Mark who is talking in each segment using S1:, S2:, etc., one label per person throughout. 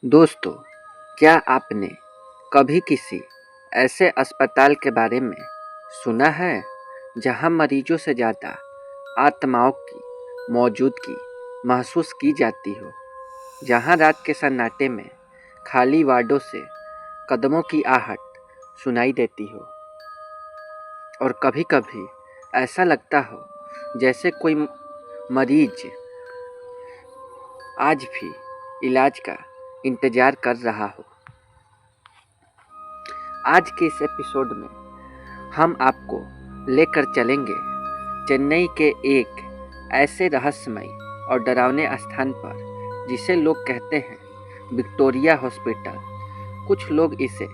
S1: दोस्तों, क्या आपने कभी किसी ऐसे अस्पताल के बारे में सुना है जहां मरीजों से ज़्यादा आत्माओं की मौजूदगी महसूस की जाती हो, जहां रात के सन्नाटे में खाली वार्डों से कदमों की आहट सुनाई देती हो और कभी-कभी ऐसा लगता हो जैसे कोई मरीज आज भी इलाज का इंतज़ार कर रहा हो। आज के इस एपिसोड में हम आपको लेकर चलेंगे चेन्नई के एक ऐसे रहस्यमय और डरावने स्थान पर जिसे लोग कहते हैं विक्टोरिया हॉस्पिटल। कुछ लोग इसे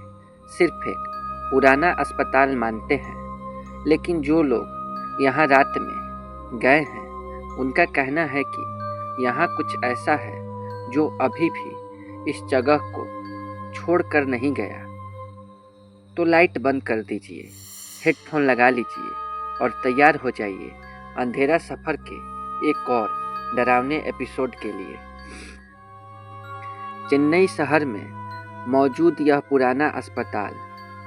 S1: सिर्फ एक पुराना अस्पताल मानते हैं, लेकिन जो लोग यहाँ रात में गए हैं उनका कहना है कि यहाँ कुछ ऐसा है जो अभी भी इस जगह को छोड़कर नहीं गया। तो लाइट बंद कर दीजिए, हेडफोन लगा लीजिए और तैयार हो जाइए अंधेरा सफ़र के एक और डरावने एपिसोड के लिए। चेन्नई शहर में मौजूद यह पुराना अस्पताल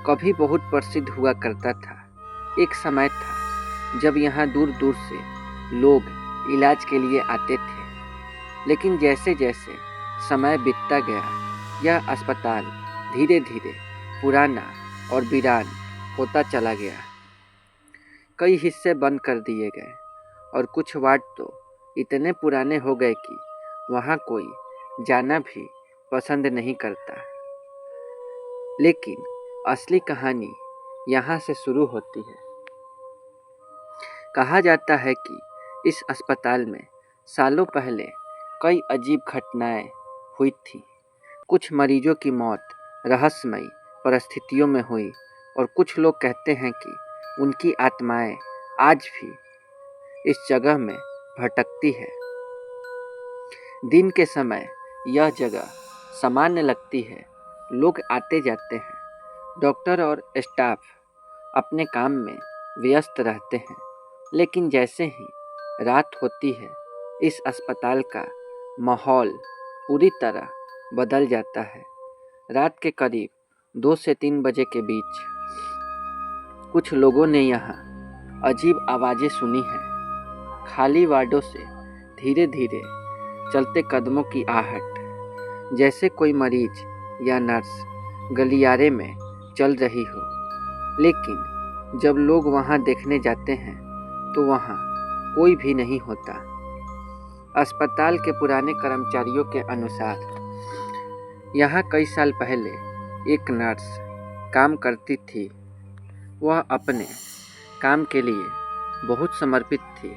S1: कभी बहुत प्रसिद्ध हुआ करता था। एक समय था जब यहाँ दूर दूर से लोग इलाज के लिए आते थे, लेकिन जैसे जैसे समय बीतता गया यह अस्पताल धीरे धीरे पुराना और वीरान होता चला गया। कई हिस्से बंद कर दिए गए और कुछ वार्ड तो इतने पुराने हो गए कि वहाँ कोई जाना भी पसंद नहीं करता। लेकिन असली कहानी यहाँ से शुरू होती है। कहा जाता है कि इस अस्पताल में सालों पहले कई अजीब घटनाएं हुई थी। कुछ मरीजों की मौत रहस्यमयी परिस्थितियों में हुई और कुछ लोग कहते हैं कि उनकी आत्माएं आज भी इस जगह में भटकती है। दिन के समय यह जगह सामान्य लगती है, लोग आते जाते हैं, डॉक्टर और स्टाफ अपने काम में व्यस्त रहते हैं। लेकिन जैसे ही रात होती है इस अस्पताल का माहौल पूरी तरह बदल जाता है। रात के करीब 2 से 3 बजे के बीच कुछ लोगों ने यहाँ अजीब आवाज़ें सुनी हैं। खाली वार्डों से धीरे धीरे चलते कदमों की आहट, जैसे कोई मरीज या नर्स गलियारे में चल रही हो। लेकिन जब लोग वहाँ देखने जाते हैं तो वहाँ कोई भी नहीं होता। अस्पताल के पुराने कर्मचारियों के अनुसार यहाँ कई साल पहले एक नर्स काम करती थी। वह अपने काम के लिए बहुत समर्पित थी।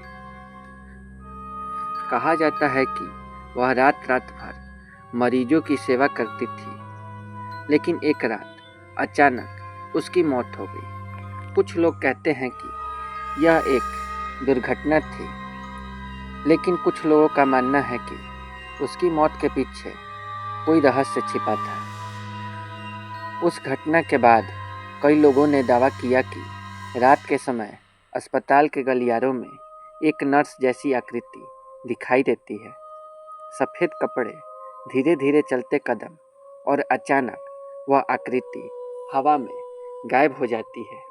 S1: कहा जाता है कि वह रात रात भर मरीजों की सेवा करती थी। लेकिन एक रात अचानक उसकी मौत हो गई। कुछ लोग कहते हैं कि यह एक दुर्घटना थी, लेकिन कुछ लोगों का मानना है कि उसकी मौत के पीछे कोई रहस्य छिपा था। उस घटना के बाद कई लोगों ने दावा किया कि रात के समय अस्पताल के गलियारों में एक नर्स जैसी आकृति दिखाई देती है। सफ़ेद कपड़े, धीरे धीरे चलते कदम और अचानक वह आकृति हवा में गायब हो जाती है।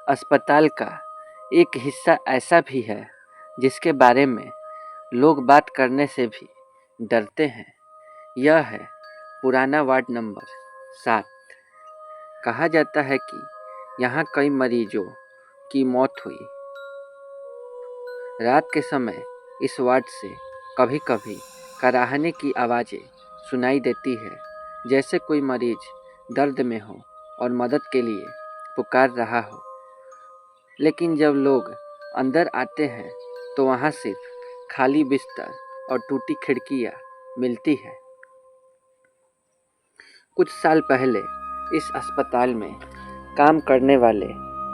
S1: अस्पताल का एक हिस्सा ऐसा भी है जिसके बारे में लोग बात करने से भी डरते हैं। यह है पुराना वार्ड नंबर 7। कहा जाता है कि यहाँ कई मरीजों की मौत हुई। रात के समय इस वार्ड से कभी कभी कराहने की आवाज़ें सुनाई देती है, जैसे कोई मरीज दर्द में हो और मदद के लिए पुकार रहा हो। लेकिन जब लोग अंदर आते हैं तो वहाँ सिर्फ खाली बिस्तर और टूटी खिड़कियाँ मिलती है। कुछ साल पहले इस अस्पताल में काम करने वाले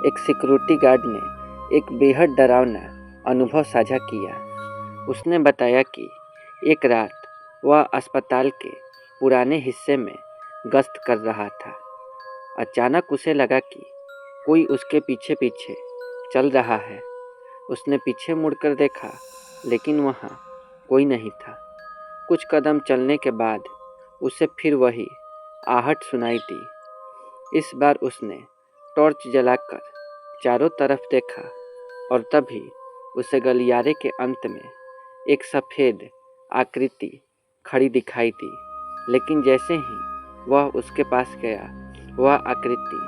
S1: एक सिक्योरिटी गार्ड ने एक बेहद डरावना अनुभव साझा किया। उसने बताया कि एक रात वह अस्पताल के पुराने हिस्से में गश्त कर रहा था। अचानक उसे लगा कि कोई उसके पीछे पीछे चल रहा है। उसने पीछे मुड़कर देखा, लेकिन वहाँ कोई नहीं था। कुछ कदम चलने के बाद उसे फिर वही आहट सुनाई दी। इस बार उसने टॉर्च जलाकर चारों तरफ देखा और तभी उसे गलियारे के अंत में एक सफ़ेद आकृति खड़ी दिखाई दी। लेकिन जैसे ही वह उसके पास गया, वह आकृति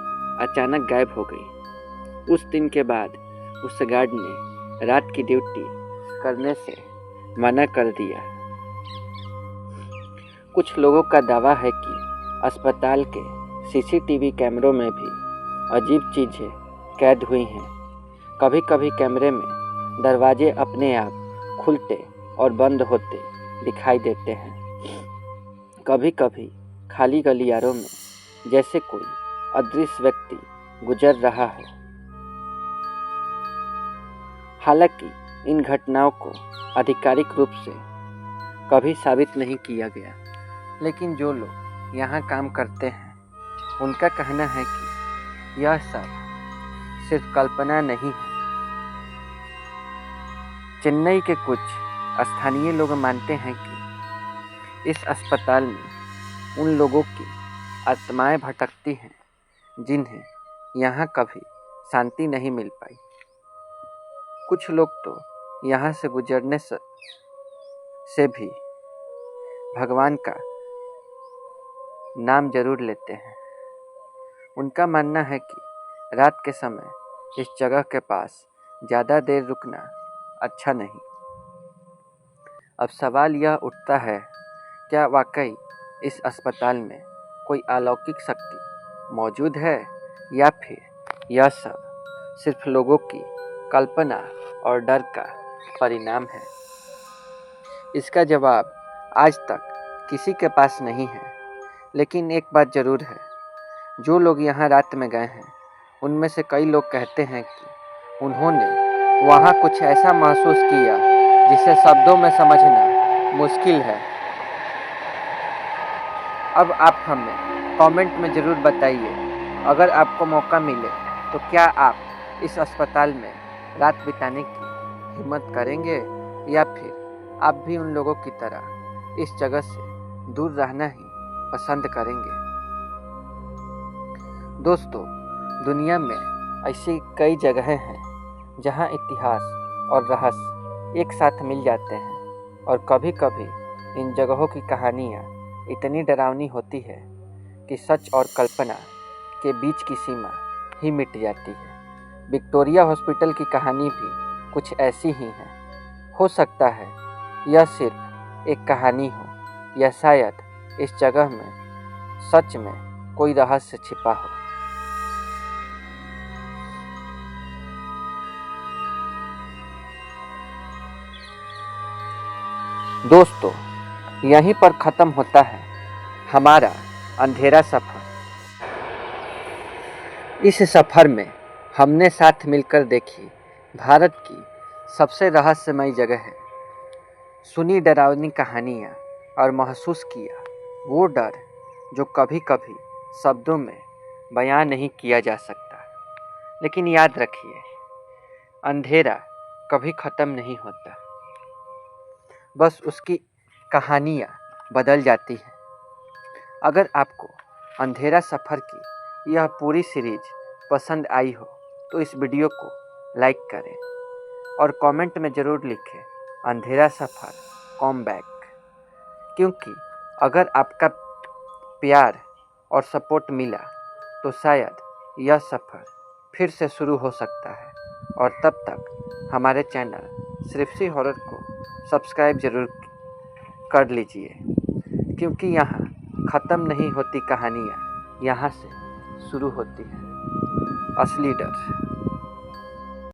S1: अचानक गायब हो गई। उस दिन के बाद उस गार्ड ने रात की ड्यूटी करने से मना कर दिया। कुछ लोगों का दावा है कि अस्पताल के सीसीटीवी कैमरों में भी अजीब चीज़ें कैद हुई हैं। कभी कभी कैमरे में दरवाजे अपने आप खुलते और बंद होते दिखाई देते हैं। कभी कभी खाली गलियारों में जैसे कोई अदृश्य व्यक्ति गुजर रहा हो। हालांकि इन घटनाओं को आधिकारिक रूप से कभी साबित नहीं किया गया, लेकिन जो लोग यहाँ काम करते हैं उनका कहना है कि यह सब सिर्फ कल्पना नहीं है। चेन्नई के कुछ स्थानीय लोग मानते हैं कि इस अस्पताल में उन लोगों की आत्माएं भटकती हैं जिन्हें यहाँ कभी शांति नहीं मिल पाई। कुछ लोग तो यहाँ से गुजरने से भी भगवान का नाम जरूर लेते हैं। उनका मानना है कि रात के समय इस जगह के पास ज़्यादा देर रुकना अच्छा नहीं। अब सवाल यह उठता है, क्या वाकई इस अस्पताल में कोई अलौकिक शक्ति मौजूद है या फिर यह सब सिर्फ लोगों की कल्पना और डर का परिणाम है? इसका जवाब आज तक किसी के पास नहीं है, लेकिन एक बात ज़रूर है, जो लोग यहाँ रात में गए हैं उनमें से कई लोग कहते हैं कि उन्होंने वहाँ कुछ ऐसा महसूस किया जिसे शब्दों में समझना मुश्किल है। अब आप हमें कमेंट में ज़रूर बताइए, अगर आपको मौका मिले तो क्या आप इस अस्पताल में रात बिताने की हिम्मत करेंगे या फिर आप भी उन लोगों की तरह इस जगह से दूर रहना ही पसंद करेंगे? दोस्तों, दुनिया में ऐसी कई जगहें हैं जहां इतिहास और रहस्य एक साथ मिल जाते हैं और कभी कभी इन जगहों की कहानियाँ इतनी डरावनी होती है कि सच और कल्पना के बीच की सीमा ही मिट जाती है। विक्टोरिया हॉस्पिटल की कहानी भी कुछ ऐसी ही है। हो सकता है यह सिर्फ एक कहानी हो या शायद इस जगह में सच में कोई रहस्य छिपा हो। दोस्तों, यहीं पर ख़त्म होता है हमारा अंधेरा सफ़र। इस सफ़र में हमने साथ मिलकर देखी भारत की सबसे रहस्यमयी जगह है, सुनी डरावनी कहानियाँ और महसूस किया वो डर जो कभी कभी शब्दों में बयां नहीं किया जा सकता। लेकिन याद रखिए, अंधेरा कभी ख़त्म नहीं होता, बस उसकी कहानियाँ बदल जाती हैं। अगर आपको अंधेरा सफ़र की यह पूरी सीरीज पसंद आई हो तो इस वीडियो को लाइक करें और कमेंट में ज़रूर लिखें अंधेरा सफ़र कम बैक, क्योंकि अगर आपका प्यार और सपोर्ट मिला तो शायद यह सफ़र फिर से शुरू हो सकता है। और तब तक हमारे चैनल सृष्टि हॉरर को सब्सक्राइब ज़रूर कर लीजिए, क्योंकि यहाँ ख़त्म नहीं होती कहानियाँ, यहाँ से शुरू होती हैं असली डर।